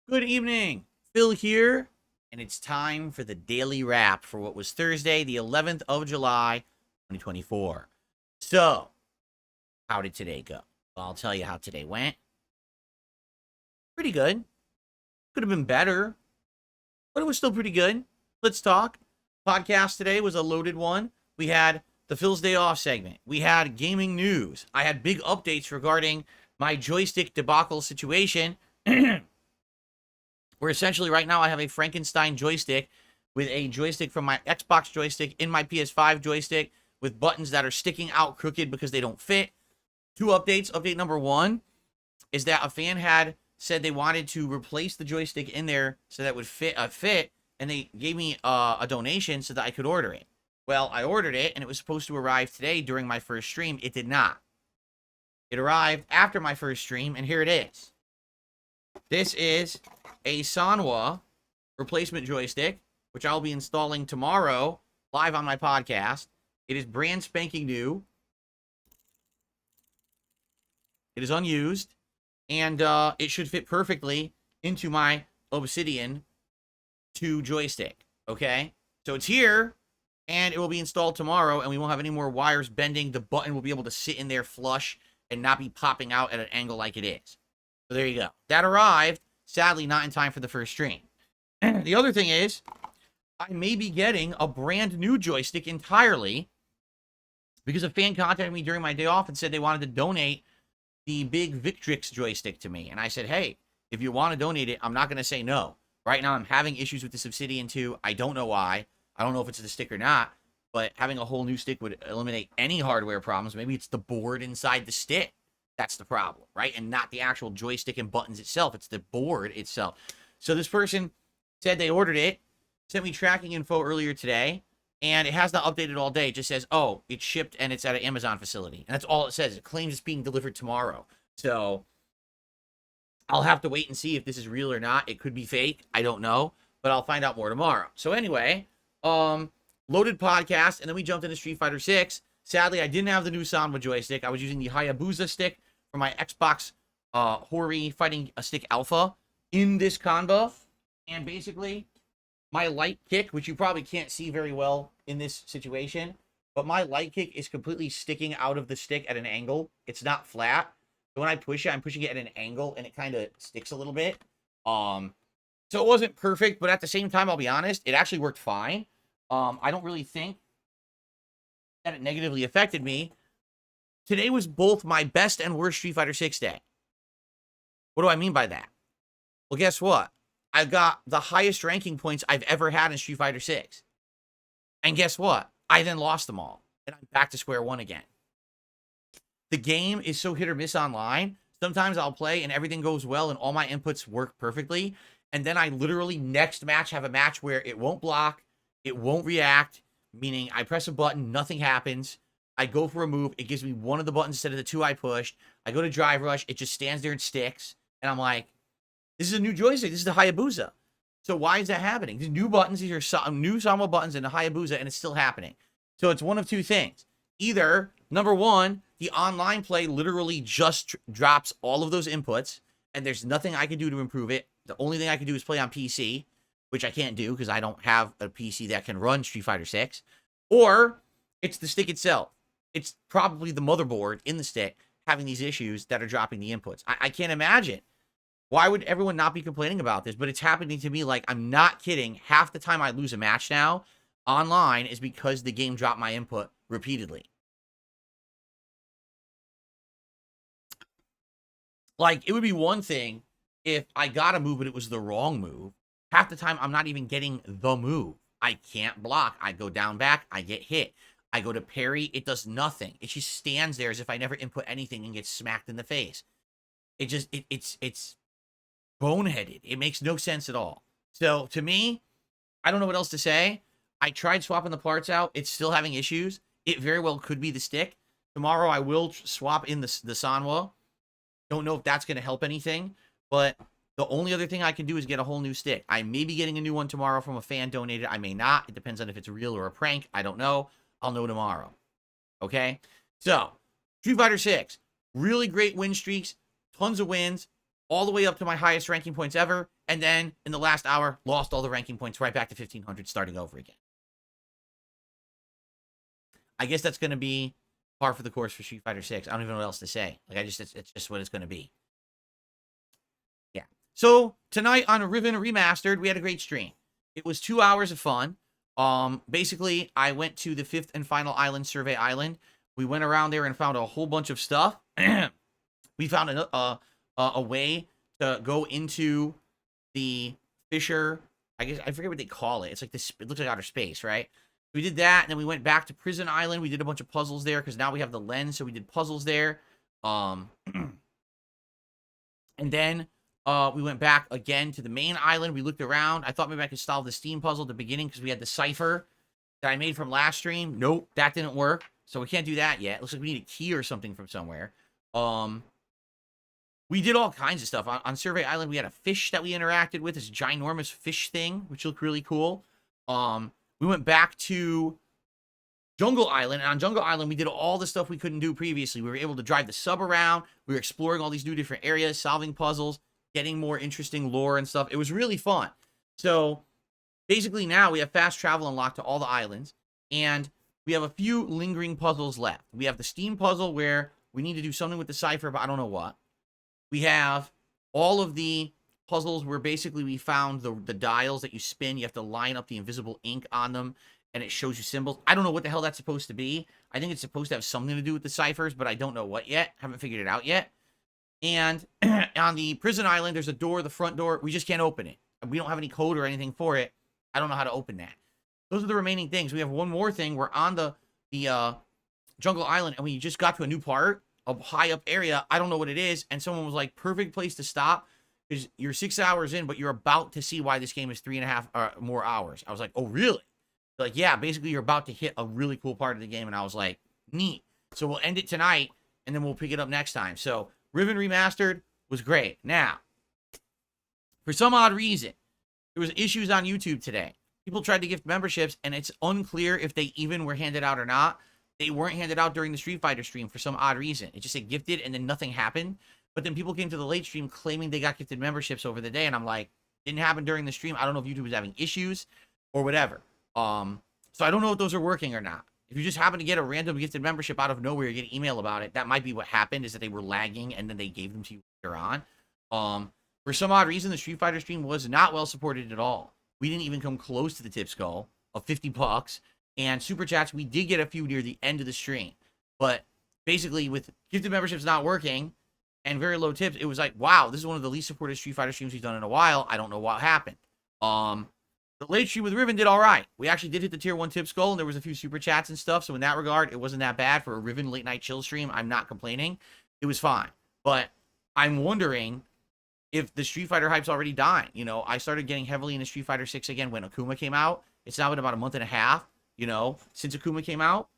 Good evening. Phil here, and it's time for the daily wrap for what was Thursday, the 11th of July, 2024. So, how did today go? Well, I'll tell you how today went. Pretty good. Could have been better, but it was still pretty good. Let's talk. Podcast today was a loaded one. We had the Phil's Day Off segment. We had gaming news. I had big updates regarding my joystick debacle situation. Where essentially right now I have a Frankenstein joystick with a joystick from my Xbox joystick in my PS5 joystick with buttons that are sticking out crooked because they don't fit. Two updates. Update number one is that a fan had said they wanted to replace the joystick in there so that would fit, and they gave me a donation so that I could order it. Well, I ordered it, and it was supposed to arrive today during my first stream. It did not. It arrived after my first stream, and here it is. This is a Sanwa replacement joystick, which I'll be installing tomorrow live on my podcast. It is brand spanking new. It is unused, and it should fit perfectly into my Obsidian 2 joystick, okay? So it's here, and it will be installed tomorrow, and we won't have any more wires bending. The button will be able to sit in there flush and not be popping out at an angle like it is. So there you go. That arrived, sadly, not in time for the first stream. The other thing is, I may be getting a brand new joystick entirely because a fan contacted me during my day off and said they wanted to donate the big Victrix joystick to me. And I said, hey, if you want to donate it, I'm not going to say no. Right now, I'm having issues with this Obsidian 2. I don't know why. I don't know if it's the stick or not, but having a whole new stick would eliminate any hardware problems. Maybe it's the board inside the stick. That's the problem, right? And not the actual joystick and buttons itself. It's the board itself. So this person said they ordered it, sent me tracking info earlier today, and it has not updated all day. It just says, oh, it's shipped and it's at an Amazon facility. And that's all it says. It claims it's being delivered tomorrow. So I'll have to wait and see if this is real or not. It could be fake. I don't know. But I'll find out more tomorrow. So anyway, loaded podcast, and then we jumped into Street Fighter 6. Sadly, I didn't have the new Sanwa joystick. I was using the Hayabusa stick for my Xbox Hori Fighting Stick Alpha in this combo. And basically, my light kick, which you probably can't see very well in this situation, but my light kick is completely sticking out of the stick at an angle. It's not flat. So when I push it, I'm pushing it at an angle, and it kind of sticks a little bit. So it wasn't perfect, but at the same time, I'll be honest, it actually worked fine. I don't really think that it negatively affected me. Today was both my best and worst Street Fighter 6 day. What do I mean by that? Well, guess what? I got the highest ranking points I've ever had in Street Fighter 6. And guess what? I then lost them all. And I'm back to square one again. The game is so hit or miss online. Sometimes I'll play and everything goes well and all my inputs work perfectly. And then I literally next match have a match where it won't block, it won't react, meaning I press a button, nothing happens. I go for a move, it gives me one of the buttons instead of the two I pushed. I go to drive rush, it just stands there and sticks. And I'm like, this is a new joystick. This is the Hayabusa. So why is that happening? These new buttons, these are new Sanwa buttons in the Hayabusa, and it's still happening. So it's one of two things. Either, number one, the online play literally just drops all of those inputs, and there's nothing I can do to improve it. The only thing I can do is play on PC, which I can't do because I don't have a PC that can run Street Fighter 6. Or it's the stick itself. It's probably the motherboard in the stick having these issues that are dropping the inputs. I can't imagine. Why would everyone not be complaining about this? But it's happening to me like, I'm not kidding. Half the time I lose a match now online is because the game dropped my input repeatedly. Like, it would be one thing if I got a move, but it was the wrong move. Half the time, I'm not even getting the move. I can't block. I go down back. I get hit. I go to parry. It does nothing. It just stands there as if I never input anything and gets smacked in the face. It just, it's boneheaded. It makes no sense at all. So to me, I don't know what else to say. I tried swapping the parts out. It's still having issues. It very well could be the stick. Tomorrow I will swap in the Sanwa. Don't know if that's going to help anything, but the only other thing I can do is get a whole new stick. I may be getting a new one tomorrow from a fan donated. I may not. It depends on if it's real or a prank. I don't know. I'll know tomorrow. Okay? So, Street Fighter 6. Really great win streaks. Tons of wins. all the way up to my highest ranking points ever, and then in the last hour, lost all the ranking points right back to 1500, starting over again. I guess that's going to be par for the course for Street Fighter 6. I don't even know what else to say. Like, it's just what it's going to be. Yeah. So, tonight on Riven Remastered, we had a great stream. It was 2 hours of fun. Basically, I went to the 5th and final island, Survey Island. We went around there and found a whole bunch of stuff. We found a way to go into the Fisher. I guess I forget what they call it. It's like this. It looks like outer space, right? We did that, and then we went back to Prison Island. We did a bunch of puzzles there because now we have the lens, so we did puzzles there. And then we went back again to the main island. We looked around. I thought maybe I could solve the Steam puzzle at the beginning because we had the cipher that I made from last stream. Nope, that didn't work. So we can't do that yet. Looks like we need a key or something from somewhere. We did all kinds of stuff. On Survey Island, we had a fish that we interacted with, this ginormous fish thing, which looked really cool. We went back to Jungle Island, and on Jungle Island, we did all the stuff we couldn't do previously. We were able to drive the sub around. We were exploring all these new different areas, solving puzzles, getting more interesting lore and stuff. It was really fun. So, basically now we have fast travel unlocked to all the islands, and we have a few lingering puzzles left. We have the Steam puzzle where we need to do something with the cipher, but I don't know what. We have all of the puzzles where basically we found the dials that you spin. You have to line up the invisible ink on them, and it shows you symbols. I don't know what the hell that's supposed to be. I think it's supposed to have something to do with the ciphers, but I don't know what yet. Haven't figured it out yet. And on the Prison Island, there's a door, the front door. We just can't open it. We don't have any code or anything for it. I don't know how to open that. Those are the remaining things. We have one more thing. We're on the Jungle Island, and we just got to a new part, a high up area. I don't know what it is. And someone was like, perfect place to stop because you're 6 hours in, but you're about to see why this game is 3.5 more hours. I was like, oh, really? They're like, yeah, basically you're about to hit a really cool part of the game. And I was like, neat. So we'll end it tonight, and then we'll pick it up next time. So Riven Remastered was great. Now, for some odd reason, there was issues on YouTube today. People tried to gift memberships, and it's unclear if they even were handed out or not. They weren't handed out during the Street Fighter stream for some odd reason. It just said gifted, and then nothing happened. But then people came to the late stream claiming they got gifted memberships over the day, and I'm like, didn't happen during the stream. I don't know if YouTube was having issues or whatever. So I don't know if those are working or not. If you just happen to get a random gifted membership out of nowhere, you get an email about it, that might be what happened, is that they were lagging, and then they gave them to you later on. For some odd reason, the Street Fighter stream was not well supported at all. We didn't even come close to the tip skull of $50. And super chats, we did get a few near the end of the stream. But basically, with gifted memberships not working and very low tips, it was like, wow, this is one of the least supported Street Fighter streams we've done in a while. I don't know what happened. The late stream with Riven did all right. We actually did hit the tier 1 tip skull, and there was a few super chats and stuff. So in that regard, it wasn't that bad for a Riven late night chill stream. I'm not complaining. It was fine. But I'm wondering if the Street Fighter hype's already dying. You know, I started getting heavily into Street Fighter 6 again when Akuma came out. It's now been about a month and a half, you know, since Akuma came out.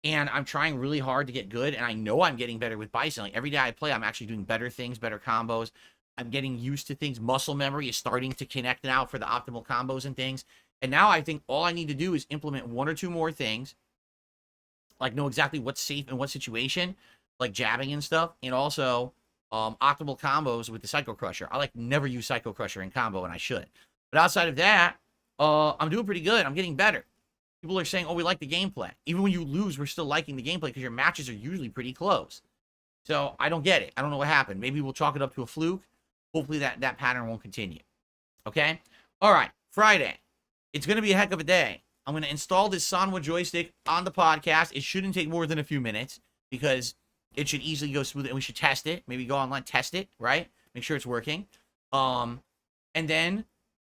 And I'm trying really hard to get good, and I know I'm getting better with Bison. Like, every day I play, I'm actually doing better things, better combos. I'm getting used to things. Muscle memory is starting to connect now for the optimal combos and things. And now I think all I need to do is implement 1 or 2 more things, like know exactly what's safe in what situation, like jabbing and stuff, and also optimal combos with the Psycho Crusher. I like never use Psycho Crusher in combo, and I should. But outside of that, I'm doing pretty good. I'm getting better. People are saying, oh, we like the gameplay. Even when you lose, we're still liking the gameplay because your matches are usually pretty close. So I don't get it. I don't know what happened. Maybe we'll chalk it up to a fluke. Hopefully that pattern won't continue. Okay? All right. Friday. It's going to be a heck of a day. I'm going to install this Sanwa joystick on the podcast. It shouldn't take more than a few minutes because it should easily go smoothly, and we should test it. Maybe go online, test it, right? Make sure it's working. And then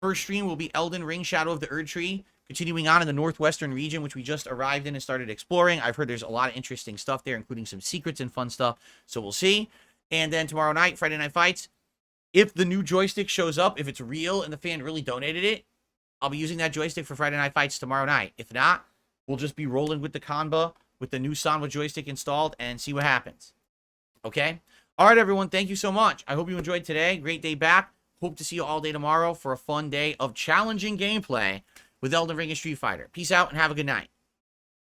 first stream will be Elden Ring Shadow of the Erd Tree, continuing on in the northwestern region, which we just arrived in and started exploring. I've heard there's a lot of interesting stuff there, including some secrets and fun stuff. So we'll see. And then tomorrow night, Friday Night Fights. If the new joystick shows up, if it's real and the fan really donated it, I'll be using that joystick for Friday Night Fights tomorrow night. If not, we'll just be rolling with the Kanba with the new Sanwa joystick installed and see what happens. Okay? All right, everyone. Thank you so much. I hope you enjoyed today. Great day back. Hope to see you all day tomorrow for a fun day of challenging gameplay with Elden Ring and Street Fighter. Peace out and have a good night.